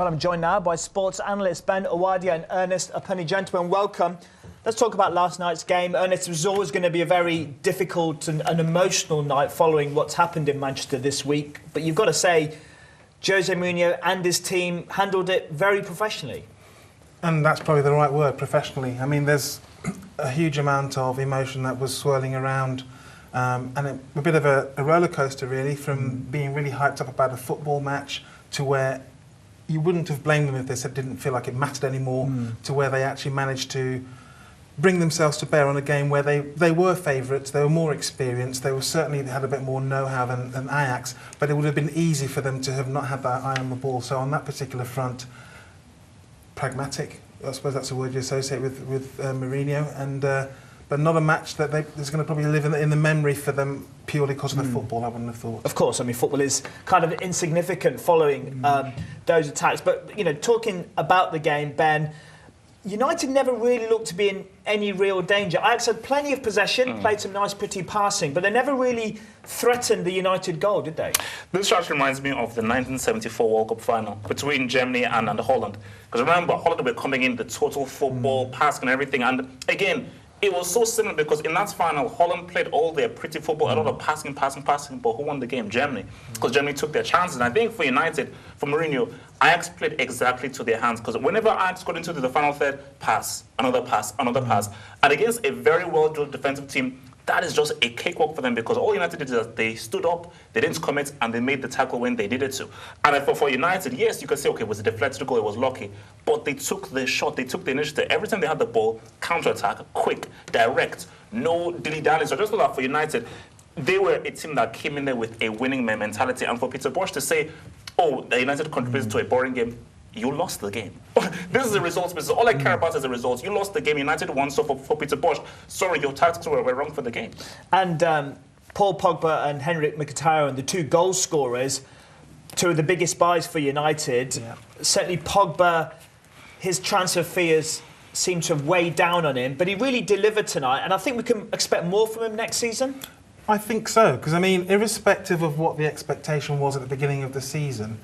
Well, I'm joined now by sports analysts Ben Owadia and Ernest Opuni. Gentlemen, welcome. Let's talk about last night's game. Ernest, it was always going to be a very difficult and emotional night following what's happened in Manchester this week. But you've got to say, Jose Mourinho and his team handled it very professionally. And that's probably the right word, professionally. I mean, there's a huge amount of emotion that was swirling around. And a bit of a roller coaster, really, from being really hyped up about a football match to where you wouldn't have blamed them if they said didn't feel like it mattered anymore, to where they actually managed to bring themselves to bear on a game where they were favourites, they were more experienced, they certainly had a bit more know-how than Ajax, but it would have been easy for them to have not had that eye on the ball. So on that particular front, pragmatic, I suppose that's a word you associate with Mourinho, and but not a match that is going to probably live in the memory for them purely because of the football, I wouldn't have thought. Of course, I mean, football is kind of insignificant following those attacks. But, you know, talking about the game, Ben, United never really looked to be in any real danger. Ajax had plenty of possession, played some nice, pretty passing, but they never really threatened the United goal, did they? This actually reminds me of the 1974 World Cup final between Germany and Holland. Because remember, Holland were coming in, the total football, passing and everything. And again, it was so similar because in that final, Holland played all their pretty football, a lot of passing, but who won the game? Germany. Because Germany took their chances. And I think for United, for Mourinho, Ajax played exactly to their hands. Because whenever Ajax got into the final third, pass, another pass, another pass. And against a very well-drilled defensive team, that is just a cakewalk for them because all United did is they stood up, they didn't commit, and they made the tackle when they needed to. And for United, yes, you can say, okay, it was a deflected goal, it was lucky, but they took the shot, they took the initiative. Every time they had the ball, counter-attack, quick, direct, no dilly-dally. So just like for United, they were a team that came in there with a winning mentality. And for Peter Bosz to say, oh, the United contributed to a boring game, you lost the game. This is the results business. All I care about is the results. You lost the game. United won. So for Peter Bosz, sorry, your tactics were wrong for the game. And Paul Pogba and Henrik Mkhitaryan, the two goal scorers, two of the biggest buys for United. Yeah. Certainly Pogba, his transfer fears seem to have weighed down on him, but he really delivered tonight. And I think we can expect more from him next season. I think so, because I mean, irrespective of what the expectation was at the beginning of the season,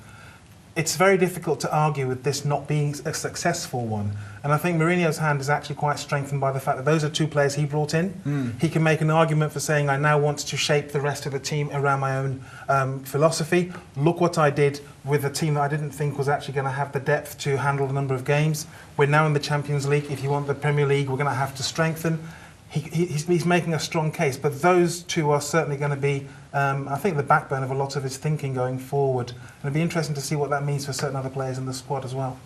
it's very difficult to argue with this not being a successful one. And I think Mourinho's hand is actually quite strengthened by the fact that those are two players he brought in. He can make an argument for saying, I now want to shape the rest of the team around my own philosophy. Look what I did with a team that I didn't think was actually going to have the depth to handle the number of games. We're now in the Champions League. If you want the Premier League, we're going to have to strengthen. He's making a strong case, but those two are certainly going to be, I think, the backbone of a lot of his thinking going forward. And it'll be interesting to see what that means for certain other players in the squad as well.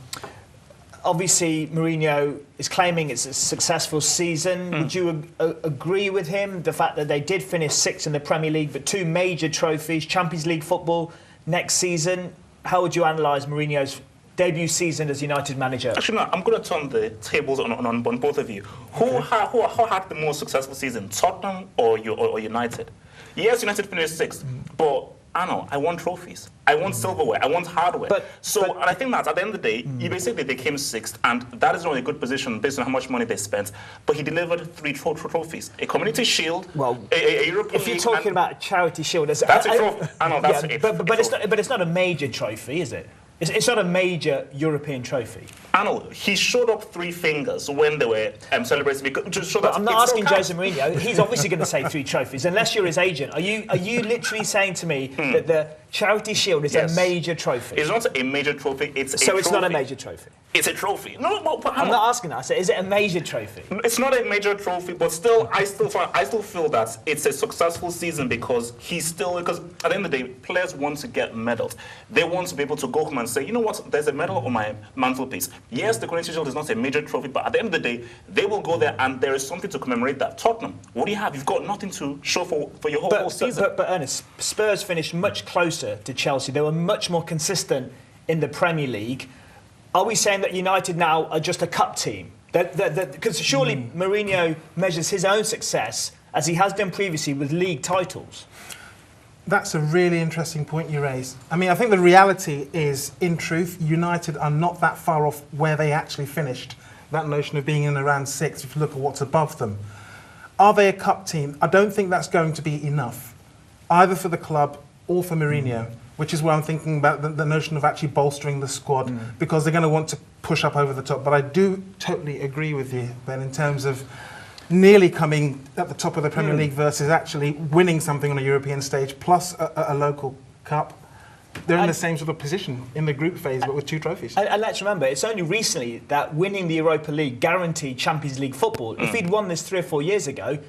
Obviously, Mourinho is claiming it's a successful season. Would you agree with him? The fact that they did finish sixth in the Premier League, but two major trophies, Champions League football next season. How would you analyse Mourinho's debut season as United manager? Actually, no, I'm going to turn the tables on both of you. Who had the most successful season, Tottenham or United? Yes, United finished sixth, but I won trophies. I want silverware. I want hardware. And I think that at the end of the day, you basically they came sixth, and that is not a good position based on how much money they spent. But he delivered three trophies: a Community Shield, a European. If you're talking about a charity shield, that's a trophy. I know that's but it's not a major trophy, is it? It's not a major European trophy. I know. He showed up three fingers when they were celebrating. To show that I'm not asking Jose Mourinho. He's obviously going to say three trophies, unless you're his agent. Are you literally saying to me that the Charity Shield is a major trophy? It's not a major trophy. It's not a major trophy. It's a trophy. No, but I'm not asking that. I said, is it a major trophy? It's not a major trophy, but still, I still feel that it's a successful season because because at the end of the day, players want to get medals. They want to be able to go home and say, you know what, there's a medal on my mantelpiece. Yes, the Community Shield is not a major trophy, but at the end of the day, they will go there and there is something to commemorate that. Tottenham, what do you have? You've got nothing to show for your whole season. But Ernest, Spurs finished much closer to Chelsea. They were much more consistent in the Premier League. Are we saying that United now are just a cup team? Because surely Mourinho measures his own success, as he has done previously, with league titles. That's a really interesting point you raise. I mean, I think the reality is, in truth, United are not that far off where they actually finished. That notion of being in around sixth, if you look at what's above them. Are they a cup team? I don't think that's going to be enough, either for the club or for Mourinho. which is where I'm thinking about the notion of actually bolstering the squad, because they're going to want to push up over the top. But I do totally agree with you, Ben, in terms of nearly coming at the top of the Premier League versus actually winning something on a European stage, plus a local cup. They're in the same sort of position in the group phase, but with 2 trophies. And let's remember, it's only recently that winning the Europa League guaranteed Champions League football. If he'd won this 3 or 4 years ago,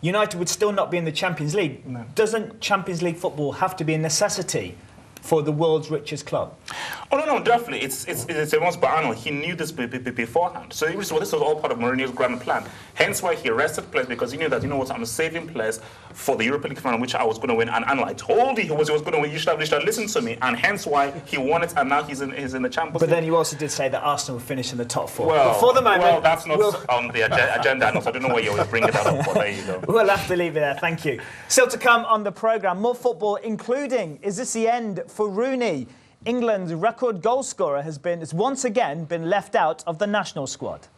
United would still not be in the Champions League. No. Doesn't Champions League football have to be a necessity for the world's richest club? Oh, no, definitely. It's a must, but Arnold, he knew this beforehand. So this was all part of Mourinho's grand plan. Hence why he rested players, because he knew that, you know what, I'm saving players for the Europa League final, which I was going to win. And Arnold, I told you he was going to win. You should have listened to me. And hence why he won it, and now he's in the Champions League. But then you also did say that Arsenal will finish in the top 4. Well, but for the moment, that's not on the agenda, so I don't know why you always bring it up, but there you go. We'll have to leave it there, thank you. Still to come on the programme, more football, including, is this the end for Rooney? England's record goal scorer has once again been left out of the national squad.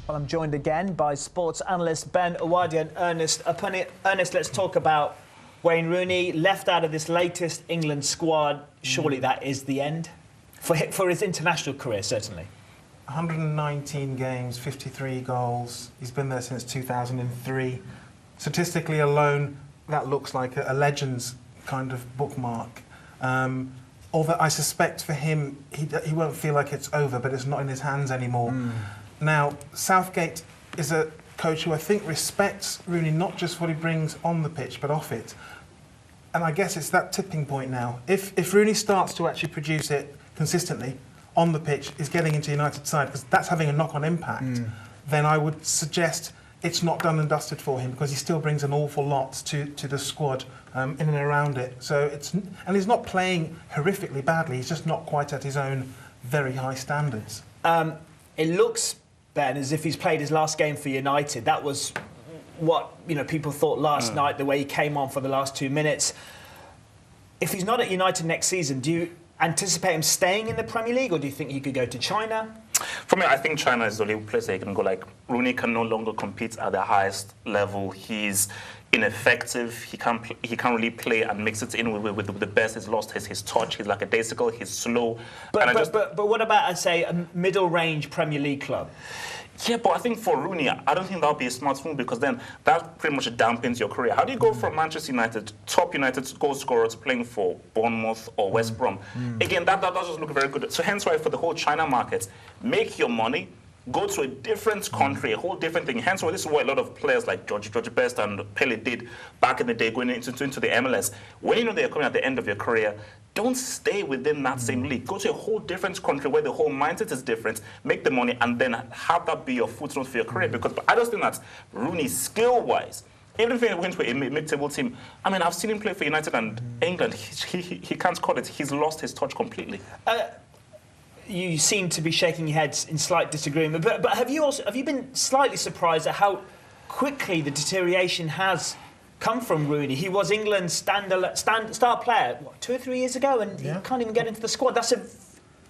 Well, I'm joined again by sports analyst Ben Awadi and Ernest Opuni. Ernest, let's talk about Wayne Rooney, left out of this latest England squad. Surely that is the end? For his international career, certainly. 119 games, 53 goals. He's been there since 2003. Statistically alone, that looks like a Legends kind of bookmark. Although I suspect for him, he won't feel like it's over, but it's not in his hands anymore. Now, Southgate is a coach who I think respects Rooney, not just what he brings on the pitch, but off it. And I guess it's that tipping point now. If Rooney starts to actually produce it consistently on the pitch, is getting into United's side, because that's having a knock-on impact, then I would suggest it's not done and dusted for him, because he still brings an awful lot to the squad in and around it. So and he's not playing horrifically badly. He's just not quite at his own very high standards. It looks, Ben, as if he's played his last game for United. That was what people thought last night, the way he came on for the last 2 minutes. If he's not at United next season, do you anticipate him staying in the Premier League, or do you think he could go to China? For me, I think China is the only place they can go. Like, Rooney can no longer compete at the highest level. He's ineffective. He can't really play and mix it in with the best. He's lost his touch. He's lackadaisical. He's slow. But what about, I'd say, a middle-range Premier League club? Yeah, but I think for Rooney, I don't think that would be a smart move, because then that pretty much dampens your career. How do you go from Manchester United, top United goal scorer, to playing for Bournemouth or West Brom? Again, that doesn't look very good. So hence why for the whole China market, make your money, go to a different country, a whole different thing. Hence why this is what a lot of players like George Best and Pele did back in the day, going into the MLS. When you know they're coming at the end of your career, don't stay within that same league. Go to a whole different country where the whole mindset is different, make the money, and then have that be your footnote for your career. Because I just think that Rooney, skill-wise, even if he went to a mid-table team, I mean, I've seen him play for United and England. He can't call it. He's lost his touch completely. You seem to be shaking your heads in slight disagreement, but have you been slightly surprised at how quickly the deterioration has come from Rooney? He was England's star player, 2 or 3 years ago, and he can't even get into the squad. That's a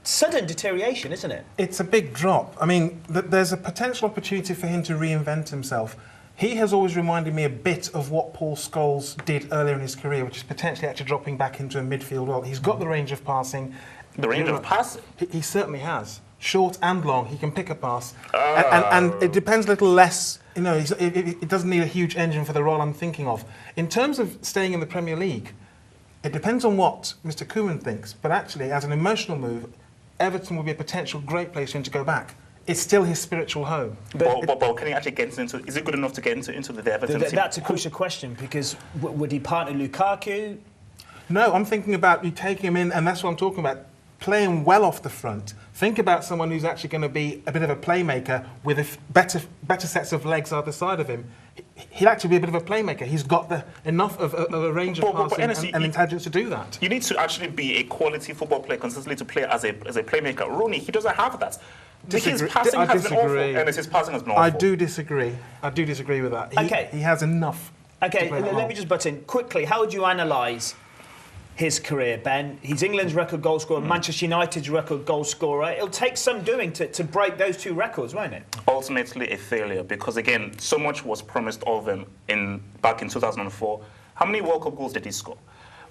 sudden deterioration, isn't it? It's a big drop. I mean, there's a potential opportunity for him to reinvent himself. He has always reminded me a bit of what Paul Scholes did earlier in his career, which is potentially actually dropping back into a midfield role. He's got the range of passing. The range of passing? He certainly has. Short and long, he can pick a pass. And it depends a little less, it doesn't need a huge engine for the role I'm thinking of. In terms of staying in the Premier League, it depends on what Mr. Koeman thinks, but actually, as an emotional move, Everton would be a potential great place for him to go back. It's still his spiritual home. But can he actually get into? Is it good enough to get into the Everton team? That's a crucial question, because would he partner Lukaku? No, I'm thinking about you take him in, and that's what I'm talking about. Playing well off the front. Think about someone who's actually going to be a bit of a playmaker with better sets of legs either side of him. He'll actually be a bit of a playmaker. He's got enough of a range of passing and intelligence to do that. You need to actually be a quality football player consistently to play as a playmaker. Rooney, he doesn't have that. His passing has been awful, and his passing has been awful. I do disagree with that. He has enough. Okay, let me just butt in quickly. How would you analyse his career, Ben. He's England's record goal scorer, Manchester United's record goal scorer. It'll take some doing to break those two records, won't it? Ultimately a failure, because again, so much was promised of him back in 2004. How many World Cup goals did he score?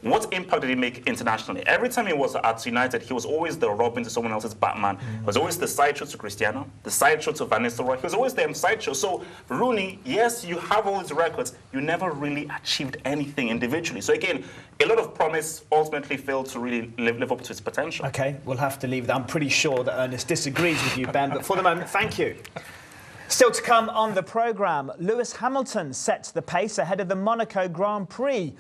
What impact did he make internationally? Every time he was at United, he was always the Robin to someone else's Batman. He was always the sideshow to Cristiano, the sideshow to Van Nistelrooy. He was always the sideshow. So Rooney, yes, you have all these records. You never really achieved anything individually. So again, a lot of promise ultimately failed to really live up to its potential. OK, we'll have to leave that. I'm pretty sure that Ernest disagrees with you, Ben. But for the moment, thank you. Still to come on the programme, Lewis Hamilton sets the pace ahead of the Monaco Grand Prix.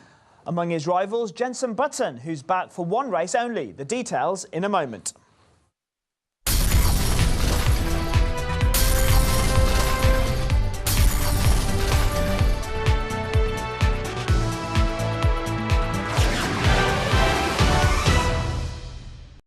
Among his rivals, Jenson Button, who's back for one race only. The details in a moment.